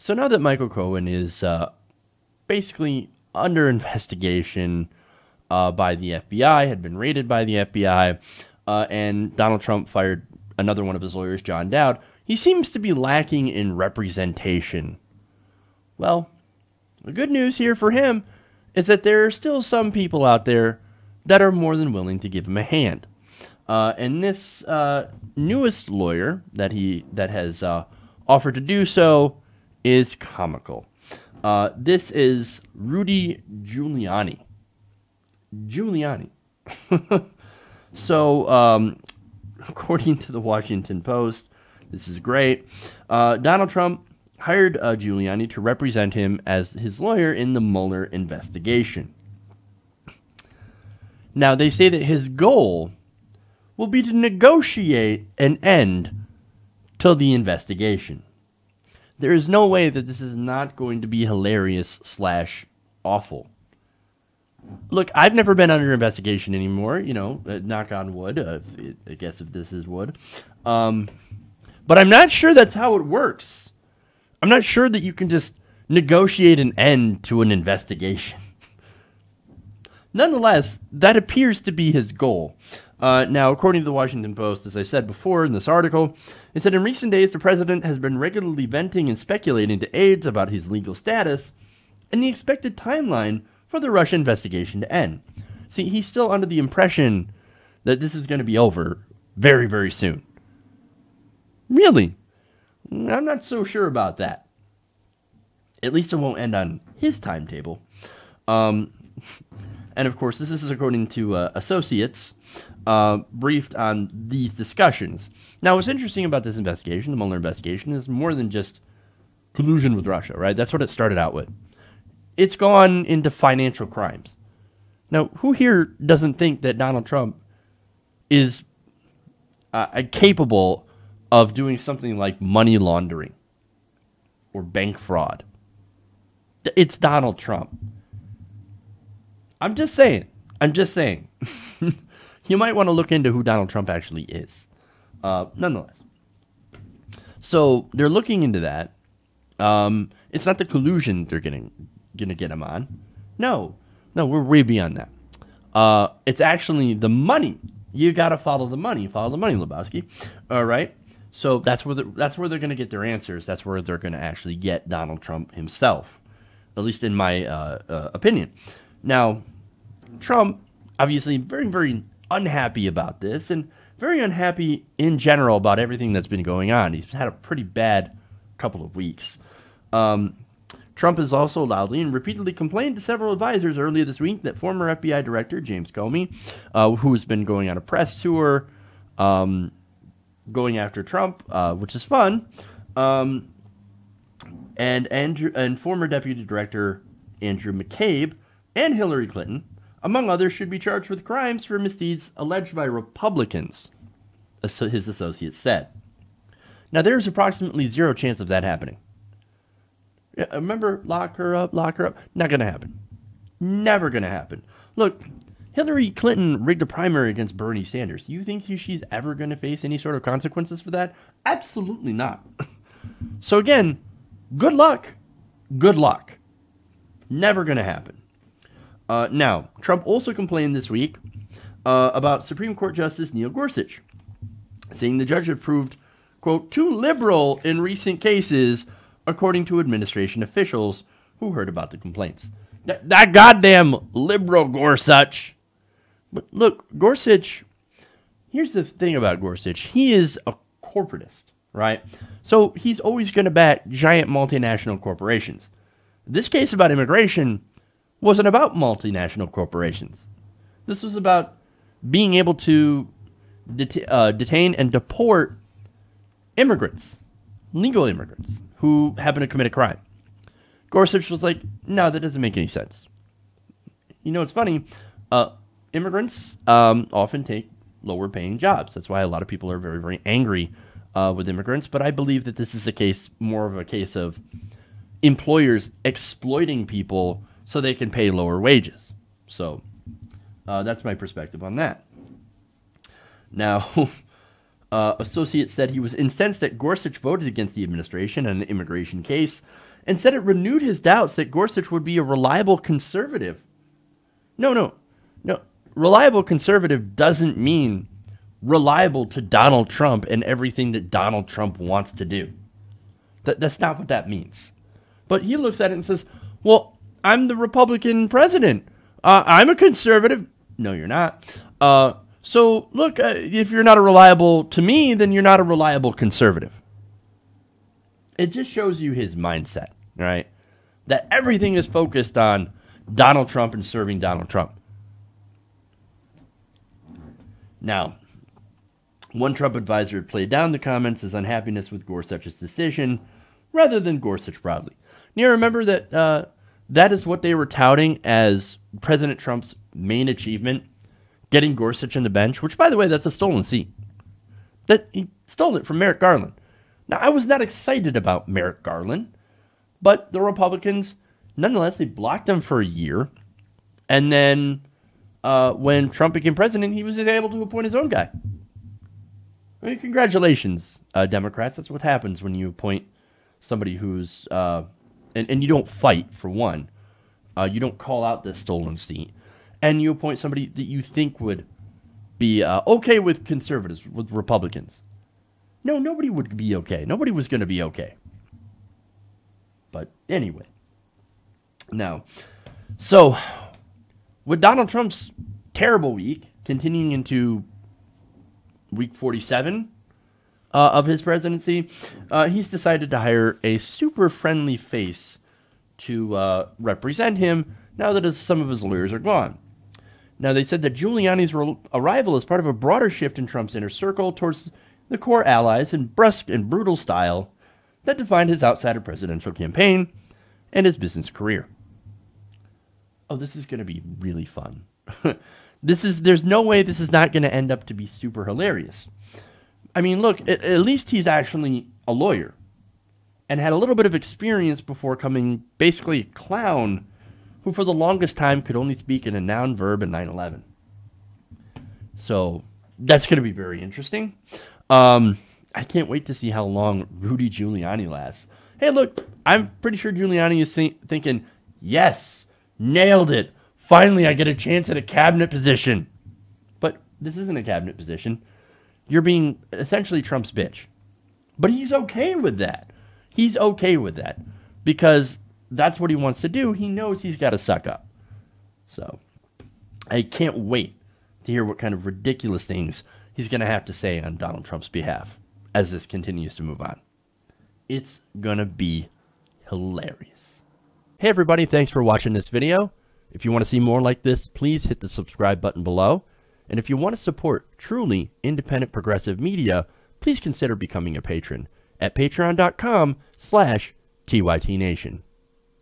So now that Michael Cohen is basically under investigation by the FBI, had been raided by the FBI, and Donald Trump fired another one of his lawyers, John Dowd, he seems to be lacking in representation. Well, the good news here for him is that there are still some people out there that are more than willing to give him a hand. And this newest lawyer that has offered to do so is comical. This is Rudy Giuliani. So, according to the Washington Post, this is great. Donald Trump hired Giuliani to represent him as his lawyer in the Mueller investigation. Now, they say that his goal will be to negotiate an end to the investigation. There is no way that this is not going to be hilarious/awful. Look, I've never been under investigation anymore, knock on wood, I guess if this is wood. But I'm not sure that's how it works. I'm not sure that you can just negotiate an end to an investigation. Nonetheless, that appears to be his goal. Now, according to the Washington Post, as I said before in this article, it said in recent days the president has been regularly venting and speculating to aides about his legal status and the expected timeline for the Russia investigation to end. See, he's still under the impression that this is going to be over very, very soon. Really? I'm not so sure about that. At least it won't end on his timetable. And of course, this is according to associates briefed on these discussions. Now, what's interesting about this investigation, the Mueller investigation, is more than just collusion with Russia, right? That's what it started out with. It's gone into financial crimes. Now, who here doesn't think that Donald Trump is capable of doing something like money laundering or bank fraud? It's Donald Trump. I'm just saying. You might want to look into who Donald Trump actually is. Nonetheless. So they're looking into that. It's not the collusion they're going to get him on. No, we're way beyond that. It's actually the money. You got to follow the money. Follow the money, Lebowski. All right. So that's where they're going to get their answers. That's where they're going to actually get Donald Trump himself, at least in my opinion. Now, Trump, obviously very, very unhappy about this and very unhappy in general about everything that's been going on. He's had a pretty bad couple of weeks. Trump has also loudly and repeatedly complained to several advisors earlier this week that former FBI Director James Comey, who has been going on a press tour, going after Trump, which is fun, and former Deputy Director Andrew McCabe and Hillary Clinton, among others, should be charged with crimes for misdeeds alleged by Republicans, his associates said. Now, there's approximately zero chance of that happening. Remember, lock her up. Not going to happen. Never going to happen. Look, Hillary Clinton rigged a primary against Bernie Sanders. You think she's ever going to face any sort of consequences for that? Absolutely not. So again, good luck. Never going to happen. Now, Trump also complained this week about Supreme Court Justice Neil Gorsuch, saying the judge had proved, quote, too liberal in recent cases, according to administration officials who heard about the complaints. That goddamn liberal Gorsuch. But look, Gorsuch, here's the thing about Gorsuch. He is a corporatist, right? So he's always going to back giant multinational corporations. This case about immigration wasn't about multinational corporations. This was about being able to detain and deport immigrants, legal immigrants, who happen to commit a crime. Gorsuch was like, no, that doesn't make any sense. You know, it's funny. Immigrants often take lower paying jobs. That's why a lot of people are very, very angry with immigrants. But I believe that this is more of a case of employers exploiting people so they can pay lower wages. So that's my perspective on that. Now, associates said he was incensed that Gorsuch voted against the administration on an immigration case Instead, it renewed his doubts that Gorsuch would be a reliable conservative. No. Reliable conservative doesn't mean reliable to Donald Trump and everything that Donald Trump wants to do. That's not what that means. But he looks at it and says, well, I'm the Republican president. I'm a conservative. No, you're not. So, look, if you're not a reliable to me, then you're not a reliable conservative. It just shows you his mindset, right? That everything is focused on Donald Trump and serving Donald Trump. Now, one Trump advisor played down the comments as unhappiness with Gorsuch's decision rather than Gorsuch broadly. Now, remember that that is what they were touting as President Trump's main achievement, getting Gorsuch on the bench, which, by the way, that's a stolen seat. That he stole it from Merrick Garland. Now, I was not excited about Merrick Garland, but the Republicans, nonetheless, they blocked him for a year. And then when Trump became president, he was able to appoint his own guy. I mean, congratulations, Democrats. That's what happens when you appoint somebody who's, and you don't fight, for one. You don't call out this stolen seat. And you appoint somebody that you think would be okay with conservatives, with Republicans. No, nobody would be okay. Nobody was going to be okay. But anyway. Now, so with Donald Trump's terrible week continuing into week 47 of his presidency, he's decided to hire a super friendly face to represent him now that some of his lawyers are gone. Now, they said that Giuliani's arrival is part of a broader shift in Trump's inner circle towards the core allies and brusque and brutal style that defined his outsider presidential campaign and his business career. Oh, this is going to be really fun. There's no way this is not going to end up to be super hilarious. I mean, look, at least he's actually a lawyer and had a little bit of experience before coming basically a clown who for the longest time could only speak in a noun, verb, and 9/11. So that's going to be very interesting. I can't wait to see how long Rudy Giuliani lasts. Hey, look, I'm pretty sure Giuliani is thinking, yes, nailed it. Finally, I get a chance at a cabinet position. But this isn't a cabinet position. You're being essentially Trump's bitch. But he's okay with that. He's okay with that because that's what he wants to do. He knows he's got to suck up. So I can't wait to hear what kind of ridiculous things he's going to have to say on Donald Trump's behalf as this continues to move on. It's going to be hilarious. Hey, everybody. Thanks for watching this video. If you want to see more like this, please hit the subscribe button below. And if you want to support truly independent progressive media, please consider becoming a patron at patreon.com/TYTNation.